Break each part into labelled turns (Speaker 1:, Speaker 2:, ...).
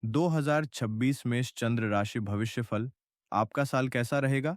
Speaker 1: 2026 मेष चंद्र राशि भविष्यफल। आपका साल कैसा रहेगा?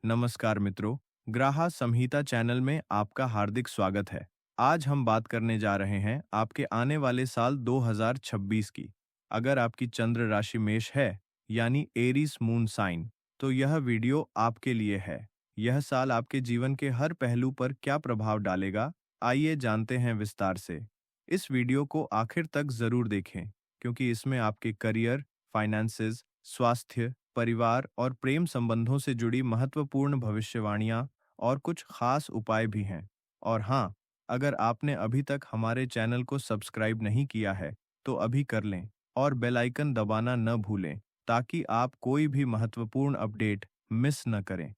Speaker 1: नमस्कार मित्रों, ग्राह संहिता चैनल में आपका हार्दिक स्वागत है। आज हम बात करने जा रहे हैं आपके आने वाले साल 2026 की। अगर आपकी चंद्र राशि मेष है, यानी एरीज मून साइन, तो यह वीडियो आपके लिए है। यह साल आपके जीवन के हर पहलू पर क्या प्रभाव डालेगा, आइए जानते हैं विस्तार से। इस वीडियो को आखिर तक जरूर देखें, क्योंकि इसमें आपके करियर, फाइनेंसेस, स्वास्थ्य, परिवार और प्रेम संबंधों से जुड़ी महत्वपूर्ण भविष्यवाणियां और कुछ खास उपाय भी हैं। और हाँ, अगर आपने अभी तक हमारे चैनल को सब्सक्राइब नहीं किया है, तो अभी कर लें और बेल आइकन दबाना न भूलें, ताकि आप कोई भी महत्वपूर्ण अपडेट मिस न करें।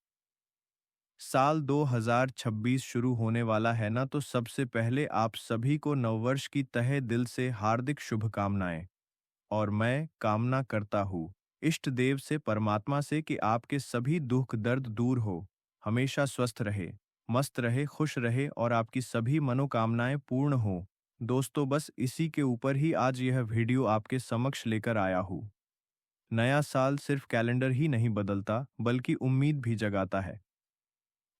Speaker 1: साल 2026 शुरू होने वाला है ना, तो सबसे पहले आप सभी को नववर्ष की तहे दिल से हार्दिक शुभकामनाएं। और मैं कामना करता हूँ इष्ट देव से, परमात्मा से, कि आपके सभी दुख दर्द दूर हो, हमेशा स्वस्थ रहे, मस्त रहे, खुश रहे और आपकी सभी मनोकामनाएं पूर्ण हो। दोस्तों, बस इसी के ऊपर ही आज यह वीडियो आपके समक्ष लेकर आया हूँ। नया साल सिर्फ कैलेंडर ही नहीं बदलता, बल्कि उम्मीद भी जगाता है।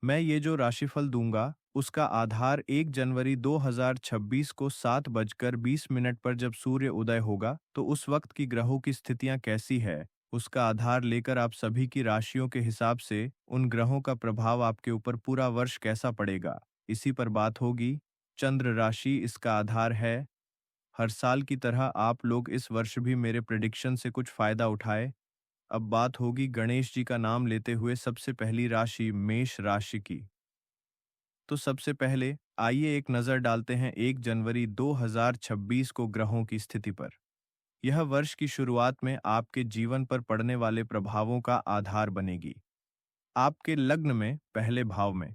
Speaker 1: मैं ये जो राशिफल दूंगा, उसका आधार 1 जनवरी 2026 को 7:20 पर जब सूर्य उदय होगा, तो उस वक्त की ग्रहों की स्थितियां कैसी है, उसका आधार लेकर आप सभी की राशियों के हिसाब से उन ग्रहों का प्रभाव आपके ऊपर पूरा वर्ष कैसा पड़ेगा, इसी पर बात होगी। चंद्र राशि इसका आधार है। हर साल की तरह आप लोग इस वर्ष भी मेरे प्रेडिक्शन से कुछ फायदा उठाए। अब बात होगी गणेश जी का नाम लेते हुए सबसे पहली राशि मेष राशि की। तो सबसे पहले आइए एक नज़र डालते हैं 1 जनवरी 2026 को ग्रहों की स्थिति पर। यह वर्ष की शुरुआत में आपके जीवन पर पड़ने वाले प्रभावों का आधार बनेगी। आपके लग्न में पहले भाव में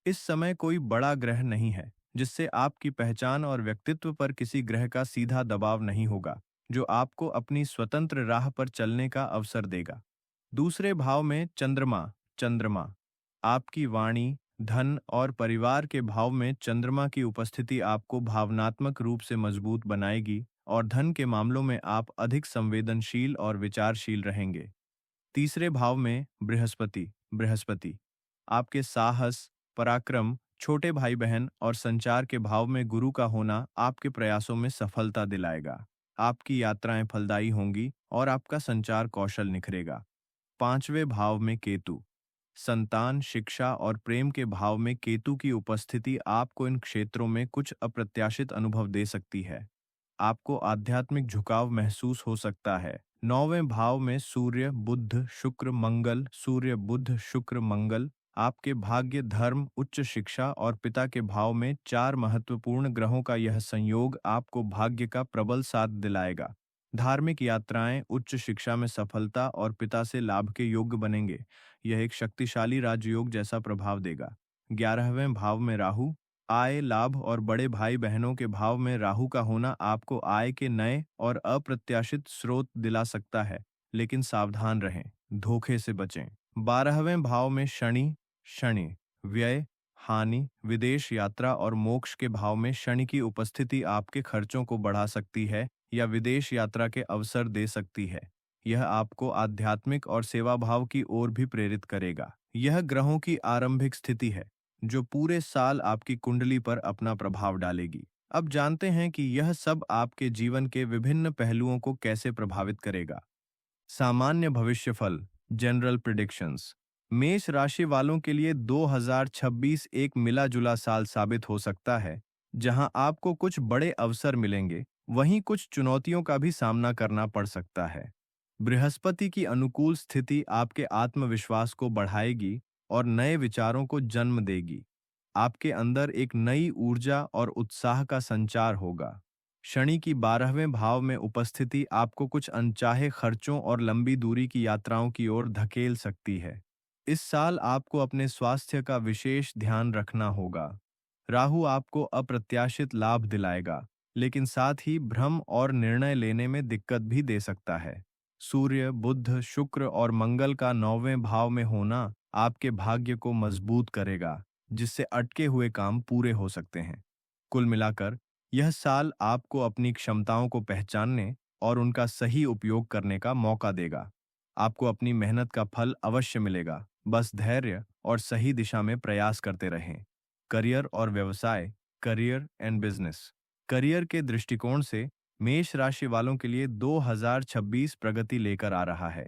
Speaker 1: इस समय कोई बड़ा ग्रह नहीं है, जिससे आपकी पहचान और व्यक्तित्व पर किसी ग्रह का सीधा दबाव नहीं होगा, जो आपको अपनी स्वतंत्र राह पर चलने का अवसर देगा। दूसरे भाव में चंद्रमा चंद्रमा आपकी वाणी, धन और परिवार के भाव में चंद्रमा की उपस्थिति आपको भावनात्मक रूप से मजबूत बनाएगी और धन के मामलों में आप अधिक संवेदनशील और विचारशील रहेंगे। तीसरे भाव में बृहस्पति बृहस्पति आपके साहस, पराक्रम, छोटे भाई बहन और संचार के भाव में गुरु का होना आपके प्रयासों में सफलता दिलाएगा। आपकी यात्राएं फलदायी होंगी और आपका संचार कौशल निखरेगा। पांचवें भाव में केतु संतान, शिक्षा और प्रेम के भाव में केतु की उपस्थिति आपको इन क्षेत्रों में कुछ अप्रत्याशित अनुभव दे सकती है। आपको आध्यात्मिक झुकाव महसूस हो सकता है। नौवें भाव में सूर्य, बुध, शुक्र, मंगल सूर्य, बुध, शुक्र, मंगल आपके भाग्य, धर्म, उच्च शिक्षा और पिता के भाव में चार महत्वपूर्ण ग्रहों का यह संयोग आपको भाग्य का प्रबल साथ दिलाएगा। धार्मिक यात्राएं, उच्च शिक्षा में सफलता और पिता से लाभ के योग्य बनेंगे। यह एक शक्तिशाली राजयोग जैसा प्रभाव देगा। 11वें भाव में राहु आय, लाभ और बड़े भाई बहनों के भाव में राहु का होना आपको आय के नए और अप्रत्याशित स्रोत दिला सकता है, लेकिन सावधान रहें, धोखे से बचें। 12वें भाव में शनि शनि व्यय, हानि, विदेश यात्रा और मोक्ष के भाव में शनि की उपस्थिति आपके खर्चों को बढ़ा सकती है या विदेश यात्रा के अवसर दे सकती है। यह आपको आध्यात्मिक और सेवा भाव की ओर भी प्रेरित करेगा। यह ग्रहों की आरंभिक स्थिति है, जो पूरे साल आपकी कुंडली पर अपना प्रभाव डालेगी। अब जानते हैं कि यह सब आपके जीवन के विभिन्न पहलुओं को कैसे प्रभावित करेगा। सामान्य भविष्यफल, जनरल प्रिडिक्शंस। मेष राशि वालों के लिए 2026 एक मिला जुला साल साबित हो सकता है, जहां आपको कुछ बड़े अवसर मिलेंगे, वहीं कुछ चुनौतियों का भी सामना करना पड़ सकता है। बृहस्पति की अनुकूल स्थिति आपके आत्मविश्वास को बढ़ाएगी और नए विचारों को जन्म देगी। आपके अंदर एक नई ऊर्जा और उत्साह का संचार होगा। शनि की 12वें भाव में उपस्थिति आपको कुछ अनचाहे खर्चों और लंबी दूरी की यात्राओं की ओर धकेल सकती है। इस साल आपको अपने स्वास्थ्य का विशेष ध्यान रखना होगा। राहु आपको अप्रत्याशित लाभ दिलाएगा, लेकिन साथ ही भ्रम और निर्णय लेने में दिक्कत भी दे सकता है। सूर्य, बुध, शुक्र और मंगल का 9वें भाव में होना आपके भाग्य को मजबूत करेगा, जिससे अटके हुए काम पूरे हो सकते हैं। कुल मिलाकर यह साल आपको अपनी क्षमताओं को पहचानने और उनका सही उपयोग करने का मौका देगा। आपको अपनी मेहनत का फल अवश्य मिलेगा, बस धैर्य और सही दिशा में प्रयास करते रहें। करियर और व्यवसाय, करियर एंड बिजनेस। करियर के दृष्टिकोण से मेष राशि वालों के लिए 2026 प्रगति लेकर आ रहा है।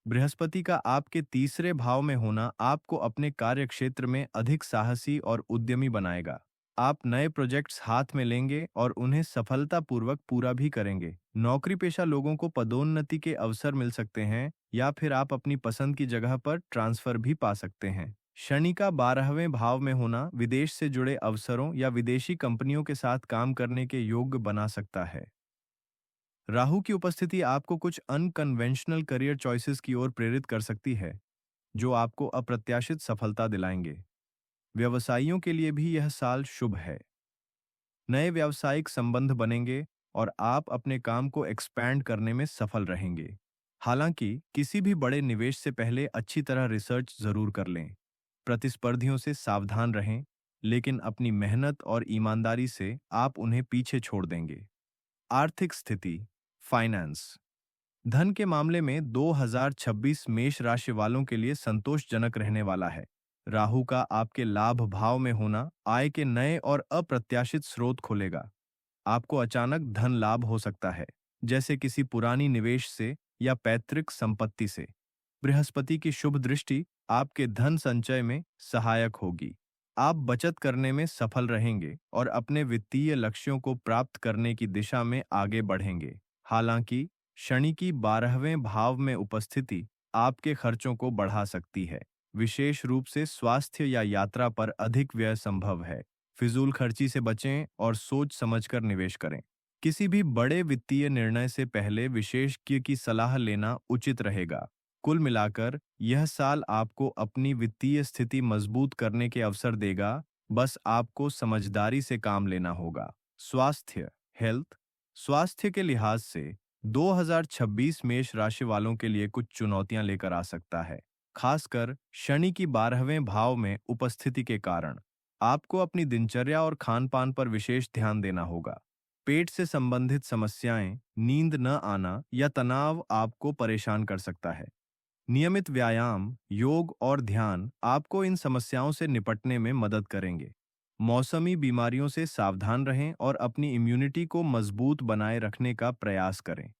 Speaker 1: बृहस्पति का आपके तीसरे भाव में होना आपको अपने कार्य क्षेत्र में अधिक साहसी और उद्यमी बनाएगा। आप नए प्रोजेक्ट्स हाथ में लेंगे और उन्हें सफलतापूर्वक पूरा भी करेंगे। नौकरी पेशा लोगों को पदोन्नति के अवसर मिल सकते हैं या फिर आप अपनी पसंद की जगह पर ट्रांसफर भी पा सकते हैं। शनि का 12वें भाव में होना विदेश से जुड़े अवसरों या विदेशी कंपनियों के साथ काम करने के योग्य बना सकता है। राहु की उपस्थिति आपको कुछ अनकन्वेंशनल करियर चॉइसेस की ओर प्रेरित कर सकती है, जो आपको अप्रत्याशित सफलता दिलाएंगे। व्यवसायियों के लिए भी यह साल शुभ है। नए व्यावसायिक संबंध बनेंगे और आप अपने काम को एक्सपैंड करने में सफल रहेंगे। हालांकि किसी भी बड़े निवेश से पहले अच्छी तरह रिसर्च जरूर कर लें। प्रतिस्पर्धियों से सावधान रहें, लेकिन अपनी मेहनत और ईमानदारी से आप उन्हें पीछे छोड़ देंगे। आर्थिक स्थिति, फाइनेंस। धन के मामले में 2026 मेष राशि वालों के लिए संतोषजनक रहने वाला है। राहु का आपके लाभ भाव में होना आय के नए और अप्रत्याशित स्रोत खोलेगा। आपको अचानक धन लाभ हो सकता है, जैसे किसी पुरानी निवेश से या पैतृक संपत्ति से। बृहस्पति की शुभ दृष्टि आपके धन संचय में सहायक होगी। आप बचत करने में सफल रहेंगे और अपने वित्तीय लक्ष्यों को प्राप्त करने की दिशा में आगे बढ़ेंगे। हालांकि शनि की 12वें भाव में उपस्थिति आपके खर्चों को बढ़ा सकती है। विशेष रूप से स्वास्थ्य या यात्रा पर अधिक व्यय संभव है। फिजूल खर्ची से बचें और सोच समझकर निवेश करें। किसी भी बड़े वित्तीय निर्णय से पहले विशेषज्ञ की सलाह लेना उचित रहेगा। कुल मिलाकर यह साल आपको अपनी वित्तीय स्थिति मजबूत करने के अवसर देगा, बस आपको समझदारी से काम लेना होगा। स्वास्थ्य, हेल्थ। स्वास्थ्य के लिहाज से 2026 मेष राशि वालों के लिए कुछ चुनौतियां लेकर आ सकता है, खासकर शनि की 12वें भाव में उपस्थिति के कारण। आपको अपनी दिनचर्या और खान पान पर विशेष ध्यान देना होगा। पेट से संबंधित समस्याएं, नींद न आना या तनाव आपको परेशान कर सकता है। नियमित व्यायाम, योग और ध्यान आपको इन समस्याओं से निपटने में मदद करेंगे। मौसमी बीमारियों से सावधान रहें और अपनी इम्यूनिटी को मजबूत बनाए रखने का प्रयास करें।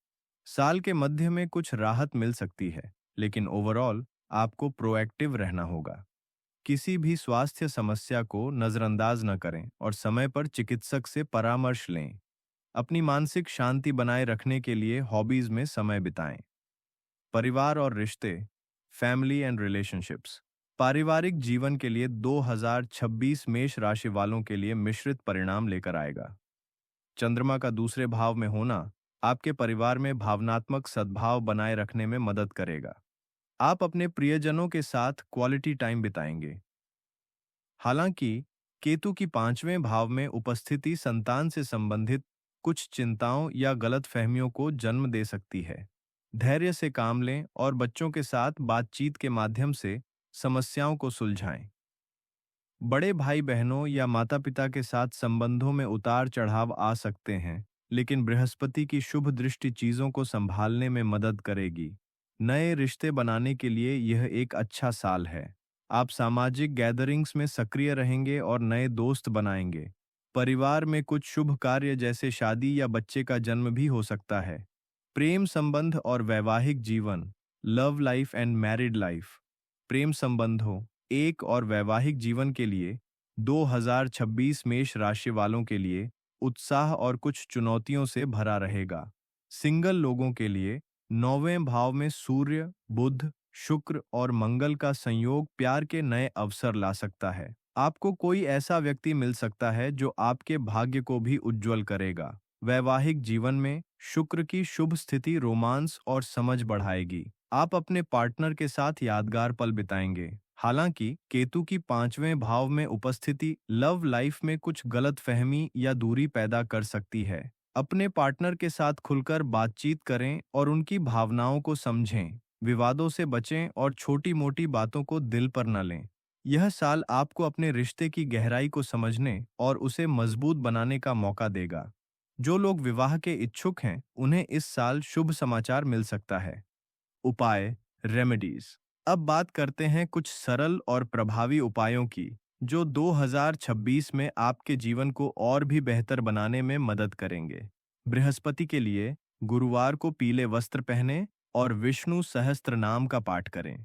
Speaker 1: साल के मध्य में कुछ राहत मिल सकती है, लेकिन ओवरऑल आपको प्रोएक्टिव रहना होगा। किसी भी स्वास्थ्य समस्या को नजरअंदाज न करें और समय पर चिकित्सक से परामर्श लें। अपनी मानसिक शांति बनाए रखने के लिए हॉबीज में समय बिताएं। परिवार और रिश्ते, फैमिली एंड रिलेशनशिप्स। पारिवारिक जीवन के लिए 2026 मेष राशि वालों के लिए मिश्रित परिणाम लेकर आएगा। चंद्रमा का दूसरे भाव में होना आपके परिवार में भावनात्मक सद्भाव बनाए रखने में मदद करेगा। आप अपने प्रियजनों के साथ क्वालिटी टाइम बिताएंगे। हालांकि केतु की 5वें भाव में उपस्थिति संतान से संबंधित कुछ चिंताओं या गलतफहमियों को जन्म दे सकती है। धैर्य से काम लें और बच्चों के साथ बातचीत के माध्यम से समस्याओं को सुलझाएं। बड़े भाई बहनों या माता पिता के साथ संबंधों में उतार चढ़ाव आ सकते हैं, लेकिन बृहस्पति की शुभ दृष्टि चीजों को संभालने में मदद करेगी। नए रिश्ते बनाने के लिए यह एक अच्छा साल है। आप सामाजिक गैदरिंग्स में सक्रिय रहेंगे और नए दोस्त बनाएंगे। परिवार में कुछ शुभ कार्य जैसे शादी या बच्चे का जन्म भी हो सकता है। प्रेम संबंध और वैवाहिक जीवन, love life and married life. प्रेम संबंधों, एक और वैवाहिक जीवन के लिए 2026 मेष राशि वालों के लिए उत्साह और कुछ चुनौतियों से भरा रहेगा। सिंगल लोगों के लिए 9वें भाव में सूर्य, बुध, शुक्र और मंगल का संयोग प्यार के नए अवसर ला सकता है। आपको कोई ऐसा व्यक्ति मिल सकता है जो आपके भाग्य को भी उज्जवल करेगा। वैवाहिक जीवन में शुक्र की शुभ स्थिति रोमांस और समझ बढ़ाएगी। आप अपने पार्टनर के साथ यादगार पल बिताएंगे। हालांकि केतु की 5वें भाव में उपस्थिति लव लाइफ में कुछ गलतफहमी या दूरी पैदा कर सकती है। अपने पार्टनर के साथ खुलकर बातचीत करें और उनकी भावनाओं को समझें। विवादों से बचें और छोटी मोटी बातों को दिल पर न लें। यह साल आपको अपने रिश्ते की गहराई को समझने और उसे मजबूत बनाने का मौका देगा। जो लोग विवाह के इच्छुक हैं, उन्हें इस साल शुभ समाचार मिल सकता है। उपाय, रेमेडीज। अब बात करते हैं कुछ सरल और प्रभावी उपायों की, जो 2026 में आपके जीवन को और भी बेहतर बनाने में मदद करेंगे। बृहस्पति के लिए गुरुवार को पीले वस्त्र पहनें और विष्णु सहस्त्र नाम का पाठ करें।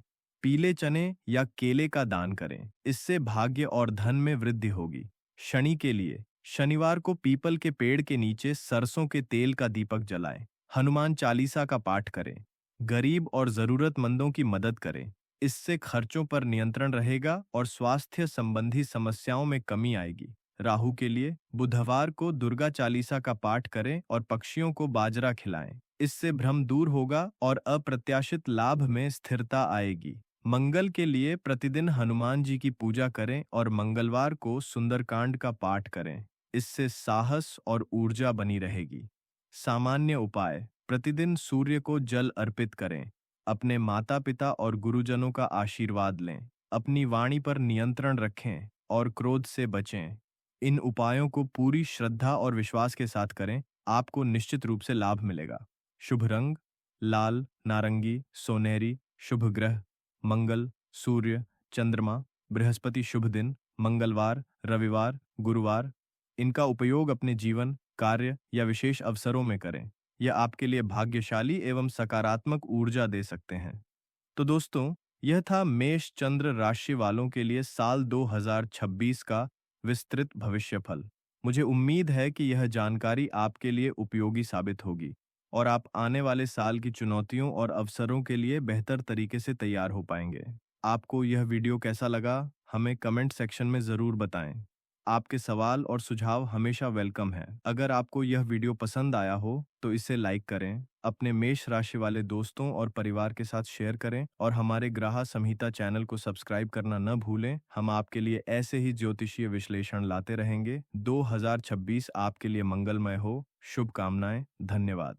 Speaker 1: पीले चने या केले का दान करें, इससे भाग्य और धन में वृद्धि होगी। शनि के लिए शनिवार को पीपल के पेड़ के नीचे सरसों के तेल का दीपक जलाएं। हनुमान चालीसा का पाठ करें। गरीब और जरूरतमंदों की मदद करें, इससे खर्चों पर नियंत्रण रहेगा और स्वास्थ्य संबंधी समस्याओं में कमी आएगी। राहु के लिए बुधवार को दुर्गा चालीसा का पाठ करें और पक्षियों को बाजरा खिलाएं, इससे भ्रम दूर होगा और अप्रत्याशित लाभ में स्थिरता आएगी। मंगल के लिए प्रतिदिन हनुमान जी की पूजा करें और मंगलवार को सुंदरकांड का पाठ करें, इससे साहस और ऊर्जा बनी रहेगी। सामान्य उपाय, प्रतिदिन सूर्य को जल अर्पित करें। अपने माता पिता और गुरुजनों का आशीर्वाद लें। अपनी वाणी पर नियंत्रण रखें और क्रोध से बचें। इन उपायों को पूरी श्रद्धा और विश्वास के साथ करें, आपको निश्चित रूप से लाभ मिलेगा। शुभ रंग लाल, नारंगी, सोनेरी। शुभ ग्रह मंगल, सूर्य, चंद्रमा, बृहस्पति। शुभ दिन मंगलवार, रविवार, गुरुवार। इनका उपयोग अपने जीवन, कार्य या विशेष अवसरों में करें। यह आपके लिए भाग्यशाली एवं सकारात्मक ऊर्जा दे सकते हैं। तो दोस्तों, यह था मेष चंद्र राशि वालों के लिए साल 2026 का विस्तृत भविष्यफल। मुझे उम्मीद है कि यह जानकारी आपके लिए उपयोगी साबित होगी और आप आने वाले साल की चुनौतियों और अवसरों के लिए बेहतर तरीके से तैयार हो पाएंगे। आपको यह वीडियो कैसा लगा, हमें कमेंट सेक्शन में ज़रूर बताएं। आपके सवाल और सुझाव हमेशा वेलकम हैं। अगर आपको यह वीडियो पसंद आया हो तो इसे लाइक करें, अपने मेष राशि वाले दोस्तों और परिवार के साथ शेयर करें और हमारे ग्राह संहिता चैनल को सब्सक्राइब करना न भूलें। हम आपके लिए ऐसे ही ज्योतिषीय विश्लेषण लाते रहेंगे। 2026 आपके लिए मंगलमय हो। शुभकामनाएं। धन्यवाद।